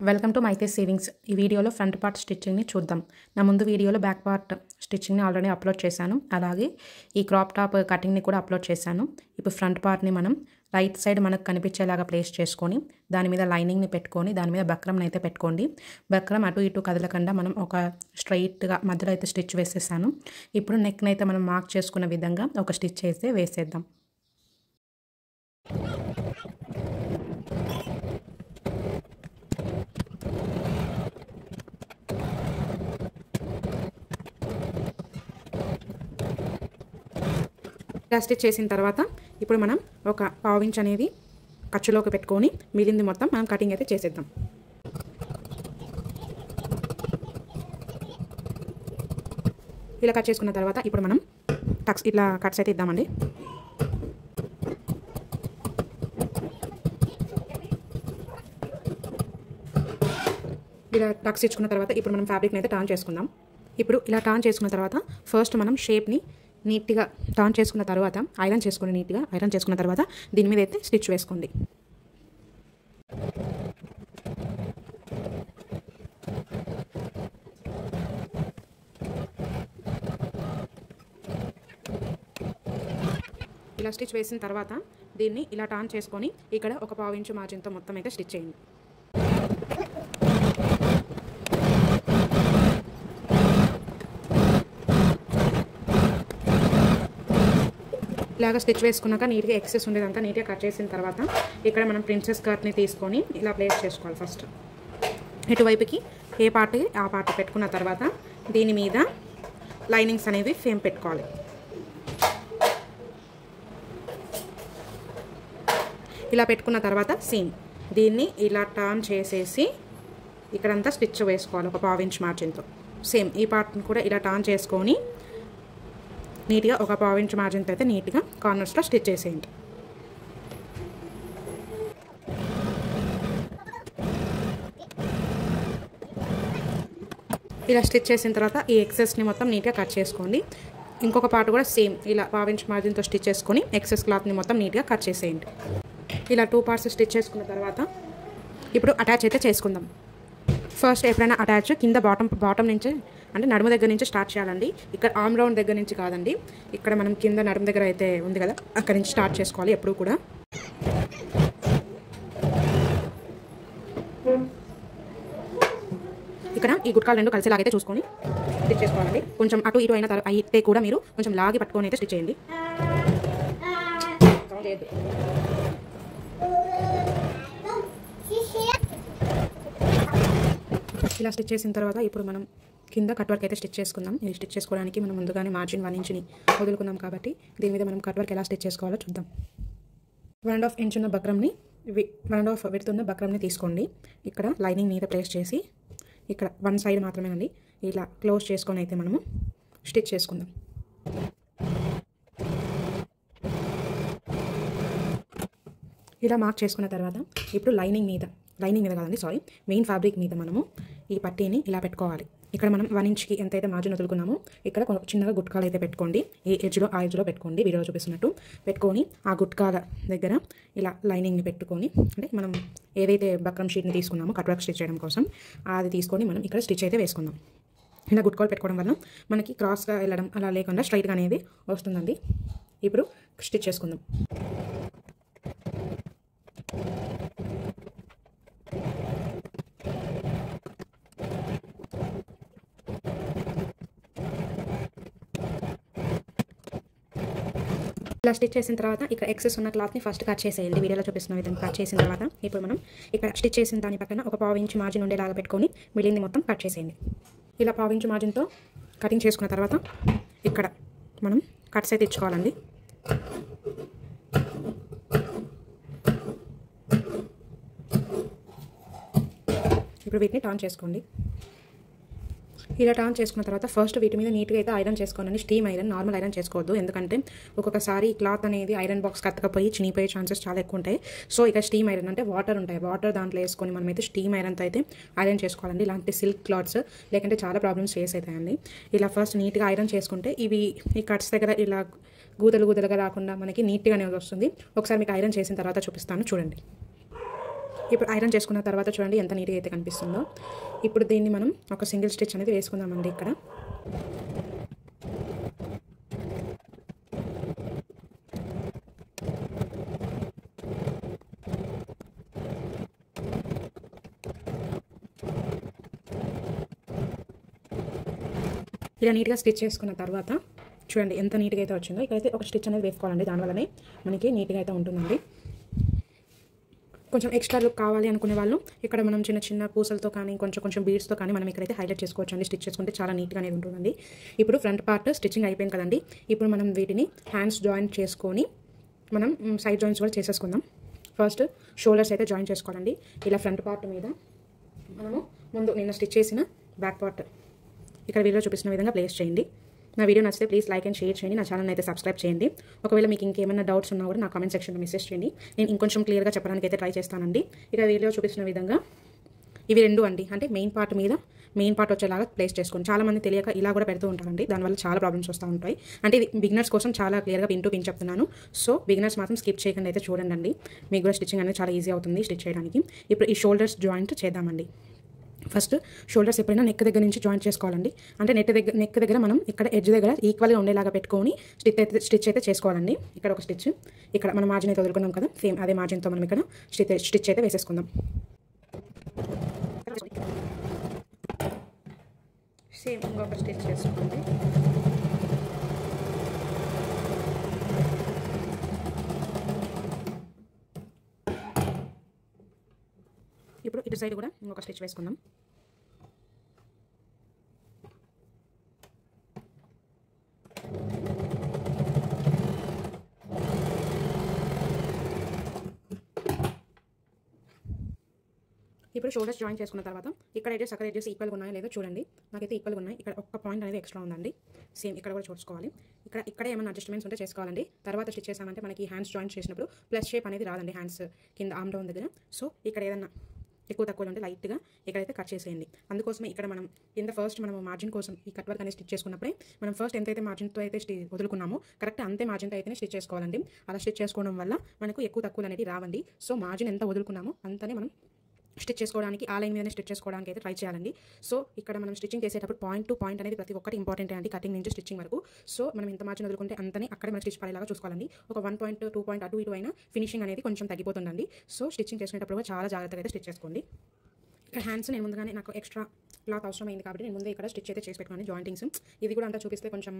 Welcome to Meitei savings. ఈ వీడియోలో front part స్టిచ్చింగ్ని చూద్దాం. నా ముందు వీడియోలో బ్యాక్ పార్ట్ స్టిచ్చింగ్ని ఆల్రెడీ అప్లోడ్ చేశాను. అలాగే ఈ క్రాప్ టాప్ కటింగ్ని కూడా అప్లోడ్ చేశాను. ఇప్పుడు ఫ్రంట్ పార్ట్ని మనం రైట్ సైడ్ మనకు కనిపించేలాగా ప్లేస్ చేసుకొని దాని మీద లైనింగ్ని పెట్టుకొని దాని మీద బక్రంని అయితే పెట్టుకోండి. బక్రం అటు ఇటు కదలకుండా మనం ఒక స్ట్రైట్గా మధ్యలో అయితే స్టిచ్ వేసేసాను. ఇప్పుడు నెక్ని అయితే మనం మార్క్ చేసుకున్న విధంగా ఒక స్టిచ్ అయితే వేసేద్దాం. స్టిచ్ చేసిన తర్వాత ఇప్పుడు మనం ఒక పావు ఇంచ్ అనేది ఖర్చులోకి పెట్టుకొని మిగిలింది మొత్తం మనం కటింగ్ అయితే చేసేద్దాం. ఇలా కట్ చేసుకున్న తర్వాత ఇప్పుడు మనం టక్స్ ఇట్లా కట్స్ అయితే ఇద్దామండి. ఇలా టక్స్ ఇచ్చుకున్న తర్వాత ఇప్పుడు మనం ఫ్యాబ్రిక్ని అయితే టర్న్ చేసుకుందాం. ఇప్పుడు ఇలా టర్న్ చేసుకున్న తర్వాత ఫస్ట్ మనం షేప్ని నీట్గా టర్న్ చేసుకున్న తర్వాత ఐరన్ చేసుకొని నీట్గా ఐరన్ చేసుకున్న తర్వాత దీని మీద అయితే స్టిచ్ వేసుకోండి. ఇలా స్టిచ్ వేసిన తర్వాత దీన్ని ఇలా టర్న్ చేసుకొని ఇక్కడ ఒక పావు ఇంచు మార్జిన్తో మొత్తం అయితే స్టిచ్ చేయండి. ఇలాగ స్టిచ్ వేసుకున్నాక నీట్గా ఎక్సెస్ ఉండేదంతా నీట్గా కట్ చేసిన తర్వాత ఇక్కడ మనం ప్రిన్సెస్ కట్ని తీసుకొని ఇలా ప్లేస్ చేసుకోవాలి. ఫస్ట్ ఇటువైపుకి ఏ పార్ట్ ఆ పార్ట్ పెట్టుకున్న తర్వాత దీని మీద లైనింగ్స్ అనేవి ఫేమ్ పెట్టుకోవాలి. ఇలా పెట్టుకున్న తర్వాత సేమ్ దీన్ని ఇలా టర్న్ చేసేసి ఇక్కడంతా స్టిచ్ వేసుకోవాలి ఒక పావు ఇంచ్ మార్జిన్తో. సేమ్ ఈ పార్ట్ని కూడా ఇలా టర్న్ చేసుకొని నీట్గా ఒక పావు ఇంచ్ మార్జిన్తో అయితే నీట్గా కార్నర్స్లో స్టిచ్ చేసేయండి. ఇలా స్టిచ్ చేసిన తర్వాత ఈ ఎక్సెస్ని మొత్తం నీట్గా కట్ చేసుకోండి. ఇంకొక పార్ట్ కూడా సేమ్ ఇలా పావు ఇంచ్ మార్జిన్తో స్టిచ్ చేసుకొని ఎక్సెస్ క్లాత్ని మొత్తం నీట్గా కట్ చేసేయండి. ఇలా 2 పార్ట్స్ స్టిచ్ చేసుకున్న తర్వాత ఇప్పుడు అటాచ్ అయితే చేసుకుందాం. ఫస్ట్ ఎప్పుడైనా అటాచ్ కింద బాటమ్ నుంచి అంటే నడుము దగ్గర నుంచి స్టార్ట్ చేయాలండి. ఇక్కడ ఆర్మ్ రౌండ్ దగ్గర నుంచి కాదండి. ఇక్కడ మనం కింద నడుము దగ్గర అయితే ఉంది కదా అక్కడి నుంచి స్టార్ట్ చేసుకోవాలి ఎప్పుడు కూడా. ఇక్కడ ఈ గుట్కాలు రెండు కలిసేలాగైతే చూసుకొని స్టిచ్ చేసుకోవాలండి. కొంచెం అటు ఇటు అయితే కూడా మీరు కొంచెం లాగి పట్టుకొని అయితే స్టిచ్ చేయండి. ఇలా స్టిచ్ చేసిన తర్వాత ఇప్పుడు మనం కింద కట్ వర్క్ అయితే స్టిచ్ చేసుకుందాం. ఇది స్టిచ్ చేసుకోవడానికి మనం ముందుగానే మార్జిన్ 1 ఇంచ్ని వదులుకుందాం కాబట్టి దీని మీద మనం కట్ వర్క్ ఎలా స్టిచ్ చేసుకోవాలో చూద్దాం. 1.5 ఇంచ్ ఉన్న బక్రంని 1.5 విడ్త్ ఉన్న బక్రంని తీసుకోండి. ఇక్కడ లైనింగ్ మీద ప్లేస్ చేసి ఇక్కడ 1 సైడ్ మాత్రమేనండి ఇలా క్లోజ్ చేసుకొని అయితే మనము స్టిచ్ చేసుకుందాం. ఇలా మార్క్ చేసుకున్న తర్వాత ఇప్పుడు లైనింగ్ మీద కాదండి మెయిన్ ఫ్యాబ్రిక్ మీద మనము ఈ పట్టీని ఇలా పెట్టుకోవాలి. ఇక్కడ మనం 1 ఇంచ్కి ఎంతైతే మార్జిన్ వదులుకున్నామో ఇక్కడ చిన్నగా గుట్కాలు అయితే పెట్టుకోండి. ఆ ఎడ్జ్లో పెట్టుకోండి. వీడియోలో చూపిస్తున్నట్టు పెట్టుకొని ఆ గుట్కాల దగ్గర ఇలా లైనింగ్ని పెట్టుకొని అంటే మనం ఏదైతే బక్రం షీట్ని తీసుకున్నామో కట్ వర్క్ స్టిచ్ చేయడం కోసం అది తీసుకొని మనం ఇక్కడ స్టిచ్ అయితే వేసుకుందాం. ఇలా గుట్కాలు పెట్టుకోవడం వల్ల మనకి క్రాస్గా వెళ్ళడం అలా లేకుండా స్ట్రైట్గా అనేది వస్తుందండి. ఇప్పుడు స్టిచ్ చేసుకుందాం. ఇలా స్టిచ్ చేసిన తర్వాత ఇక్కడ ఎక్సెస్ ఉన్న క్లాత్ని ఫస్ట్ కట్ చేసేయండి. వీడియోలో చూపిస్తున్న విధంగా కట్ చేసిన తర్వాత ఇప్పుడు మనం ఇక్కడ స్టిచ్ చేసిన దాని పక్కన ఒక పావు ఇంచ్ మార్జిన్ ఉండేలాగా పెట్టుకొని మిగిలింది మొత్తం కట్ చేసేయండి. ఇలా పావు ఇంచ్ మార్జిన్తో కటింగ్ చేసుకున్న తర్వాత ఇక్కడ మనం కట్స్ అయితే ఇచ్చుకోవాలండి. ఇప్పుడు వీటిని టర్న్ చేసుకోండి. ఇలా టర్న్ చేసుకున్న తర్వాత ఫస్ట్ వీటి మీద నీట్గా అయితే ఐరన్ చేసుకోండి. స్టీమ్ ఐరన్, నార్మల్ ఐరన్ చేసుకోవద్దు. ఎందుకంటే ఒక్కొక్కసారి క్లాత్ అనేది ఐరన్ బాక్స్ కత్తకపోయి చినిగిపోయే ఛాన్సెస్ చాలా ఎక్కువ ఉంటాయి. సో ఇక స్టీమ్ ఐరన్ అంటే వాటర్ దాంట్లో వేసుకొని మనమైతే స్టీమ్ ఐరన్తో అయితే ఐరన్ చేసుకోవాలండి. ఇలాంటి సిల్క్ క్లాత్స్ లేకంటే చాలా ప్రాబ్లమ్స్ ఫేస్ అవుతాయండి. ఇలా ఫస్ట్ నీట్గా ఐరన్ చేసుకుంటే ఇవి ఈ కట్స్ దగ్గర ఇలా గూదలుగా రాకుండా మనకి నీట్గా అనేది వస్తుంది. ఒకసారి మీకు ఐరన్ చేసిన తర్వాత చూపిస్తాను చూడండి. ఇప్పుడు ఐరన్ చేసుకున్న తర్వాత చూడండి ఎంత నీట్గా అయితే కనిపిస్తుందో. ఇప్పుడు దీన్ని మనం ఒక సింగిల్ స్టిచ్ అనేది వేసుకుందామండి. ఇక్కడ ఇలా నీట్గా స్టిచ్ చేసుకున్న తర్వాత చూడండి ఎంత నీట్గా అయితే వచ్చిందో. ఇక్కడైతే ఒక స్టిచ్ అనేది వేసుకోవాలండి, దానివల్లనే మనకి నీట్గా అయితే ఉంటుందండి. కొంచెం ఎక్స్ట్రా లుక్ కావాలి అనుకునే వాళ్ళు ఇక్కడ మనం చిన్న చిన్న పూసలతో కానీ కొంచెం బీడ్స్తో కానీ మనం ఇక్కడైతే హైలైట్ చేసుకోవచ్చు అండి. స్టిచ్ చేసుకుంటే చాలా నీట్గా అనేది ఉంటుందండి. ఇప్పుడు ఫ్రంట్ పార్ట్ స్టిచ్చింగ్ అయిపోయింది కదండి. ఇప్పుడు మనం వీటిని హ్యాండ్స్ జాయింట్ చేసుకొని మనం సైడ్ జాయింట్స్ కూడా చేసేసుకుందాం. ఫస్ట్ షోల్డర్స్ అయితే జాయిన్ చేసుకోవాలండి. ఇలా ఫ్రంట్ పార్ట్ మీద మనము ముందు నిన్న స్టిచ్ చేసిన బ్యాక్ పార్ట్ ఇక్కడ వీడియో చూపిస్తున్న విధంగా ప్లేస్ చేయండి. నా వీడియో నచ్చితే ప్లీజ్ లైక్ అండ్ షేర్ చేయండి. నా ఛానల్ అయితే సబ్స్క్రైబ్ చేయండి. ఒకవేళ మీకు ఇంకేమైనా డౌట్స్ ఉన్నా కూడా నా కామెంట్ సెక్షన్లో మెసేజ్ చేయండి. నేను ఇంకొంచెం క్లియర్గా చెప్పడానికి అయితే ట్రై చేస్తానండి. ఇక వీడియో చూపిస్తున్న విధంగా ఇవి రెండు అండి, అంటే మెయిన్ పార్ట్ వచ్చేలాగా ప్లేస్ చేసుకోండి. చాలా మంది తెలియక ఇలా కూడా పెడుతూ ఉంటారండి, దానివల్ల చాలా ప్రాబ్లమ్స్ వస్తూ ఉంటాయి. అంటే ఇది బిగినర్స్ కోసం చాలా క్లియర్గా పిన్ టు పిన్ చెప్తున్నాను. సో బిగినర్స్ మాత్రం స్కిప్ చేయకుండా అయితే చూడండి. మీకు కూడా స్టిచ్చింగ్ అనేది చాలా ఈజీ అవుతుంది స్టిచ్ చేయడానికి. ఇప్పుడు ఈ షోల్డర్స్ జాయింట్ చేద్దామండి. ఫస్ట్ షోల్డర్స్ ఎప్పుడైనా నెక్ దగ్గర నుంచి జాయింట్ చేసుకోవాలండి. అంటే నెక్ దగ్గర మనం ఇక్కడ ఎడ్జ్ దగ్గర ఈక్వల్గా ఉండేలాగా పెట్టుకొని స్టిచ్ అయితే చేసుకోవాలండి. ఇక్కడ ఒక స్టిచ్, ఇక్కడ మనం మార్జిన్ అయితే వదులుకున్నాం కదా, సేమ్ అదే మార్జిన్తో మనం ఇక్కడ స్టిచ్ అయితే వేసేసుకుందాం. సేమ్ ఇంకొక స్టిచ్ చేసుకోండి. ఇప్పుడు ఇటు సైడ్ కూడా ఇంకొక స్టిచ్ వేసుకుందాం. ఇప్పుడు షోల్డర్స్ జాయిన్ చేసుకున్న తర్వాత ఇక్కడ అక్కడ ఎడ్జెస్ ఈక్వల్గా ఉన్నాయో లేదో చూడండి. నాకైతే ఈక్వల్గా ఉన్నాయి. ఇక్కడ ఒక్క పాయింట్ అనేది ఎక్స్ట్రా ఉందండి. సేమ్ ఇక్కడ కూడా చూసుకోవాలి. ఇక్కడ ఏమైనా అడ్జస్ట్మెంట్స్ ఉంటే చేసుకోవాలండి. తర్వాత స్టిచ్ చేసామంటే మనకి హ్యాండ్స్ జాయిన్ చేసినప్పుడు ప్లస్ షేప్ అనేది రాదండి హ్యాండ్స్ కింద ఆర్మ్ డౌన్ దగ్గర. సో ఇక్కడ ఏదన్నా ఎక్కువ తక్కువ ఉంటే లైట్గా ఇక్కడైతే కట్ చేసేయండి. అందుకోసమే ఇక్కడ మనం ఫస్ట్ మనం మార్జిన్ కోసం ఈ కట్ వర్క్ అనేది స్టిచ్ చేసుకున్నప్పుడే మనం ఫస్ట్ ఎంతైతే మార్జిన్తో అయితే వదులుకున్నామో కరెక్ట్ అంతే మార్జిన్తో అయితే స్టిచ్ చేసుకోవాలండి. అలా స్టిచ్ చేసుకోవడం వల్ల మనకు ఎక్కువ తక్కువలు అనేది రావండి. సో మార్జిన్ ఎంత వదులుకున్నామో అంతనే మనం స్టిచ్ చేసుకోవడానికి ఆ లైన్ మీదనే స్టిచ్ చేసుకోవడానికి అయితే ట్రై చేయాలండి. సో ఇక్కడ మనం స్టిచ్చింగ్ చేసేటప్పుడు పాయింట్ టు పాయింట్ అనేది ప్రతి ఒక్కటి ఇంపార్టెంట్ అండి, కటింగ్ నుంచి స్టిచ్చింగ్ వరకు. సో మనం ఎంత మార్జిన్ వదులుకుంటే అంతనే అక్కడే మనం స్టిచ్ పడేలాగా చూసుకోవాలండి. ఒక 1 పాయింట్ 2 పాయింట్ అటు ఇటు అయినా ఫినిషింగ్ అనేది కొంచెం తగ్గిపోతుందండి. సో స్టిచ్చింగ్ చేసుకునేటప్పుడు చాలా జాగ్రత్తగా అయితే స్టిచ్ చేసుకోండి. ఇక్కడ హ్యాండ్స్ నేను ముందుగానే నాకు ఎక్స్ట్రా క్లాత్ అవసరమైంది కాబట్టి నేను ముందే ఇక్కడ స్టిచ్ అయితే చేసి పెట్టుకున్నాను జాయింటింగ్స్. ఇది కూడా అంతా చూపిస్తే కొంచెం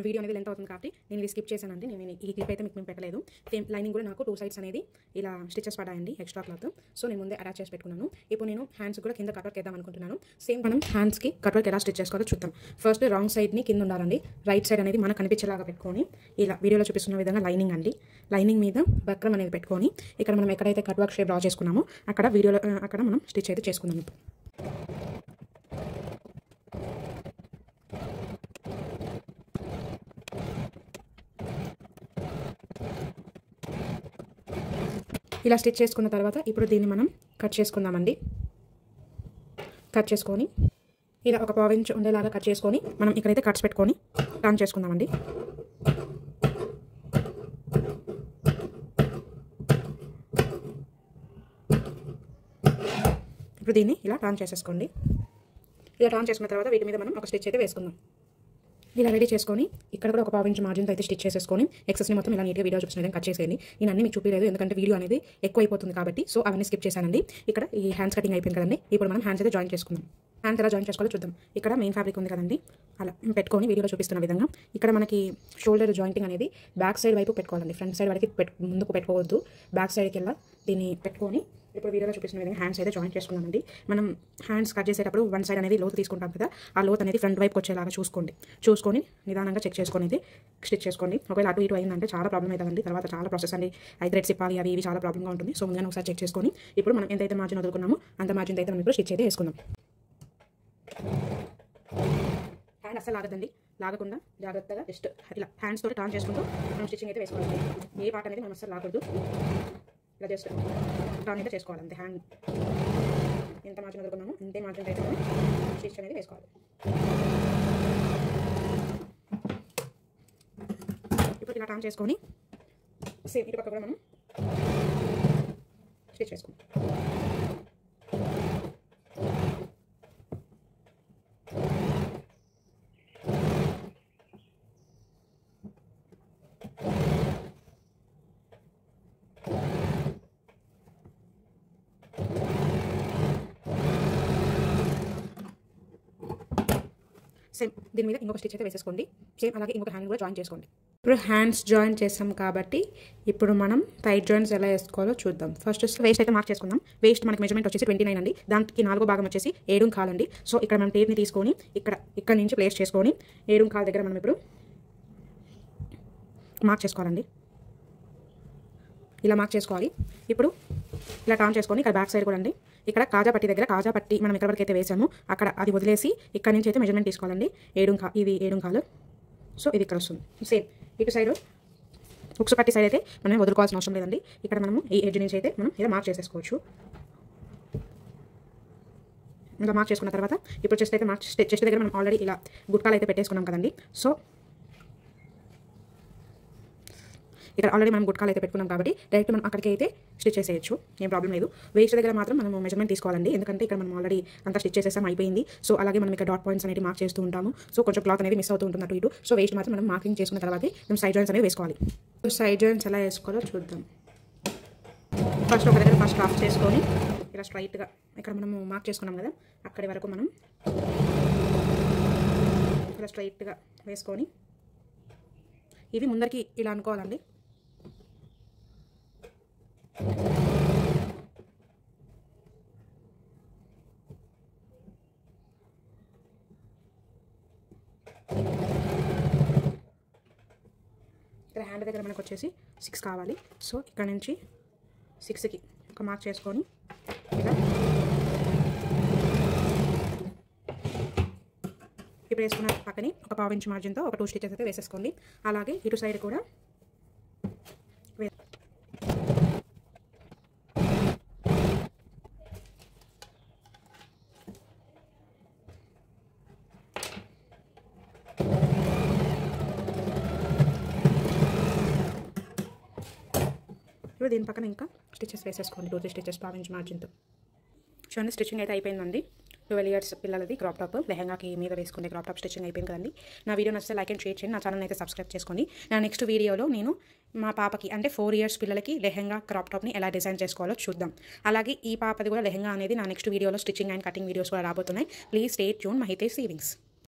వీడియో అనేది లెంత్ అవుతుంది కాబట్టి నేను ఇది స్కిప్ చేశానండి. నేను ఈ క్లిప్ అయితే మీకు పెట్టలేదు. సేమ్ లైనింగ్ కూడా నాకు 2 సైడ్స్ అనేది ఇలా స్టిచెస్ పడాయండి ఎక్స్ట్రా క్లాత్. సో నేను ముందే అటాచ్ చేసి పెట్టుకున్నాను. ఇప్పుడు నేను హ్యాండ్స్ కూడా కింద కట్ వర్క్ వేద్దాం అనుకుంటున్నాను. సేమ్ మనం హ్యాండ్స్కి కట్ వర్క్ ఎలా స్టిచ్ చేసుకోవాలో చూద్దాం. ఫస్ట్ రాంగ్ సైడ్ని కింద ఉండాలండి. రైట్ సైడ్ అనేది మనకు కనిపించేలాగా పెట్టుకొని ఇలా వీడియోలో చూపిస్తున్న విధంగా లైనింగ్ అండి, లైనింగ్ మీద బక్రం అనేది పెట్టుకొని ఇక్కడ మనం ఎక్కడైతే కట్ వర్క్ షేప్ డ్రా చేసుకున్నామో అక్కడ మనం స్టిచ్ అయితే చేసుకుందాం. ఇప్పుడు ఇలా స్టిచ్ చేసుకున్న తర్వాత ఇప్పుడు దీన్ని మనం కట్ చేసుకుందామండి. కట్ చేసుకొని ఇలా ఒక 1/4 ఇంచ్ ఉండేలాగా కట్ చేసుకొని మనం ఇక్కడైతే కట్స్ పెట్టుకొని టర్న్ చేసుకుందామండి. ఇప్పుడు దీన్ని ఇలా టర్న్ చేసేసుకోండి. ఇలా టర్న్ చేసుకున్న తర్వాత వీటి మీద మనం ఒక స్టిచ్ అయితే వేసుకుందాం. ఇలా రెడీ చేసుకొని ఇక్కడ కూడా ఒక 1/4 ఇంచ్ మార్జిన్తో అయితే స్టిచ్ చేసేసుకొని ఎక్సెస్ని మొత్తం ఇలా నీట్గా వీడియో చూపిస్తున్న కట్ చేసేయండి. నేను అన్ని మీకు చూపించలేదు ఎందుకంటే వీడియో అనేది ఎక్కువ అయిపోతుంది కాబట్టి. సో అవన్నీ స్కిప్ చేశానండి. ఇక్కడ ఈ హ్యాండ్స్ కటింగ్ అయిపోయింది కదండి. ఇప్పుడు మనం హ్యాండ్స్ అయితే జాయిన్ చేసుకుందాం. హ్యాండ్స్ ఎలా జాయిన్ చేసుకోవాలో చూద్దాం. ఇక్కడ మెయిన్ ఫ్యాబ్రిక్ ఉంది కదండి, అలా పెట్టుకొని వీడియోలో చూపిస్తున్న విధంగా ఇక్కడ మనకి షోల్డర్ జాయింటింగ్ అనేది బ్యాక్ సైడ్ వైపు పెట్టుకోవాలండి. ఫ్రంట్ సైడ్ వరకు ముందుకు పెట్టుకోవద్దు, బ్యాక్ సైడ్కి వెళ్ళా దీన్ని పెట్టుకొని ఇప్పుడు వీడియోలో చూపిస్తున్న విధంగా హ్యాండ్స్ అయితే జాయిన్ చేసుకున్నామండి. మనం హ్యాండ్స్ కట్ చేసేటప్పుడు 1 సైడ్ అనేది లోతు తీసుకుంటాం కదా, ఆ లోతు అనేది ఫ్రంట్ వైపుకి వచ్చేలాగా చూసుకొని నిదానంగా చెక్ చేసుకొని అయితే స్టిచ్ చేసుకోండి. ఒకవేళ అటు ఇటు అయిందంటే చాలా ప్రాబ్లం అవుతుందండి. తర్వాత చాలా ప్రాసెస్ అండి, 5 థ్రెడ్స్ ఇప్పాలి, అవి ఇవి చాలా ప్రాబ్లంగా ఉంటుంది. సో ముందుగా ఒకసారి చెక్ చేసుకొని ఇప్పుడు మనం ఎంతైతే మార్జిన్ వదులుకున్నామో అంత మార్జిన్ అయితే మనం ఇప్పుడు స్టిచ్ అయితే వేసుకుందాం. హ్యాండ్ అస్సలు లాగదండి, లాగకుండా జాగ్రత్తగా జస్ట్ ఇలా హ్యాండ్స్ తోటి టర్న్ చేసుకుంటూ మనం స్టిచ్చింగ్ అయితే వేసుకోవాలి. ఏ పార్ట్ అనేది మనం అస్సలు లాగకూడదు, ఇలా జస్ట్ టర్న్ అయితే చేసుకోవాలి అంతే. హ్యాండ్ ఎంత మార్జిన్ వదులుకున్నామో అంతే మార్జిన్ అయితే మనం స్టిచ్ అనేది వేసుకోవాలి. ఇప్పుడు ఇలా టర్న్ చేసుకొని సేమ్ ఇటు పక్క కూడా మనం స్టిచ్ వేసుకుంటాం. సేమ్ దీని మీద ఇంకొక స్టిచ్ అయితే వేసేసుకోండి. సేమ్ అలాగే ఇంకొక హ్యాండ్ కూడా జాయిన్ చేసుకోండి. ఇప్పుడు హ్యాండ్స్ జాయిన్ చేస్తాం కాబట్టి ఇప్పుడు మనం టైట్ జాయింట్స్ ఎలా వేసుకోవాలో చూద్దాం. ఫస్ట్ వేస్ట్ అయితే మార్క్ చేసుకుందాం. వేస్ట్ మనకి మెజర్మెంట్ వచ్చేసి 29 అండి. దానికి 4వ భాగం వచ్చేసి 7.25 అండి. సో ఇక్కడ మనం టేప్ని తీసుకొని ఇక్కడ నుంచి ప్లేస్ చేసుకొని 7.25 దగ్గర మనం ఇప్పుడు మార్క్ చేసుకోవాలండి. ఇలా మార్క్ చేసుకోవాలి. ఇప్పుడు ఇలా టర్న్ చేసుకొని ఇక్కడ బ్యాక్ సైడ్ కూడా అండి, ఇక్కడ కాజా పట్టి దగ్గర కాజా పట్టి మనం ఎక్కడ వరకు అయితే వేసామో అక్కడ అది వదిలేసి ఇక్కడ నుంచి అయితే మెజర్మెంట్ తీసుకోవాలండి. ఇది 7.25. సో ఇది ఇక్కడ వస్తుంది. సేమ్ ఇటు సైడ్ ఉక్సు పట్టి సైడ్ అయితే మనం వదులుకోవాల్సిన అవసరం లేదండి. ఇక్కడ మనము ఈ ఎడ్జ్ నుంచి అయితే మనం ఇలా మార్క్ చేసేసుకోవచ్చు. ఇలా మార్క్ చేసుకున్న తర్వాత ఇప్పుడు చెస్ట్ అయితే చెస్ట్ దగ్గర మనం ఆల్రెడీ ఇలా గుట్కాలు అయితే పెట్టేసుకున్నాం కదండి. సో ఇక్కడ ఆల్రెడీ మనం గుట్కాలు అయితే పెట్టుకున్నాం కాబట్టి డైరెక్ట్ మనం అక్కడికి అయితే స్టిచ్ చేసేయచ్చు, ఏం ప్రాబ్లం లేదు. వేస్ట్ దగ్గర మాత్రం మనం మెజర్మెంట్ తీసుకోవాలండి, ఎందుకంటే ఇక్కడ మనం ఆల్రెడీ అంతా స్టిచ్ చేసేసాం, అయిపోయింది. సో అలాగే మనం ఇక్కడ డాట్ పాయింట్స్ అనేవి మార్క్ చేస్తూ ఉంటాము. సో కొంచెం క్లాత్ అనేది మిస్ అవుతూ ఉంటుంది అటు ఇటు. సో వేస్ట్ మాత్రం మనం మార్కింగ్ చేసుకున్న తర్వాత మనం సైడ్ జాయింట్స్ అనేవి వేసుకోవాలి. సైడ్ జాయింట్స్ ఎలా వేసుకోవాలో చూద్దాం. ఫస్ట్ ఒక దగ్గర ఫస్ట్ ఆఫ్ చేసుకొని ఇలా స్ట్రైట్గా ఇక్కడ మనము మార్క్ చేసుకున్నాం కదా అక్కడి వరకు మనం ఇలా స్ట్రైట్గా వేసుకొని ఇవి ముందరికి ఇలా అనుకోవాలండి. ఇక్కడ హ్యాండ్ దగ్గర మనకు వచ్చేసి 6 కావాలి. సో ఇక్కడ నుంచి 6కి ఒక మార్క్ చేసుకొని ఇలా ఇప్పుడు వేసుకున్న పక్కనే ఒక 1/2 ఇంచ్ మార్జిన్తో ఒక 2 స్టిచెస్ అయితే వేసేసుకోండి. అలాగే ఇటు సైడ్ కూడా ఇప్పుడు దీని పక్కన ఇంకా స్టిచెస్ వేసేసుకోండి. 2-3 స్టిచెస్ 1/2 ఇంచ్ మార్జిన్తో. చూడండి స్టిచ్చింగ్ అయితే అయిపోయిందండి. 12 years పిల్లలది క్రాప్ టాప్ లెహంగాకి మీద వేసుకునే క్రాప్ టాప్ స్టిచ్చింగ్ అయిపోయింది కదండి. నా వీడియో నచ్చితే లైక్ అండ్ షేర్ చేయండి. నా ఛానల్ అయితే సబ్స్క్రైబ్ చేసుకోండి. నా నెక్స్ట్ వీడియోలో నేను మా పాపకి అంటే 4 years పిల్లలకి లెహంగా క్రాప్ టాప్ని ఎలా డిజైన్ చేసుకోవాలో చూద్దాం. అలాగే ఈ పాపది కూడా లెహంగా అనేది నా నెక్స్ట్ వీడియోలో స్టిచ్చింగ్ అండ్ కటింగ్ వీడియోస్ కూడా రాబోతున్నాయి. Please stay tune my Hitesh savings.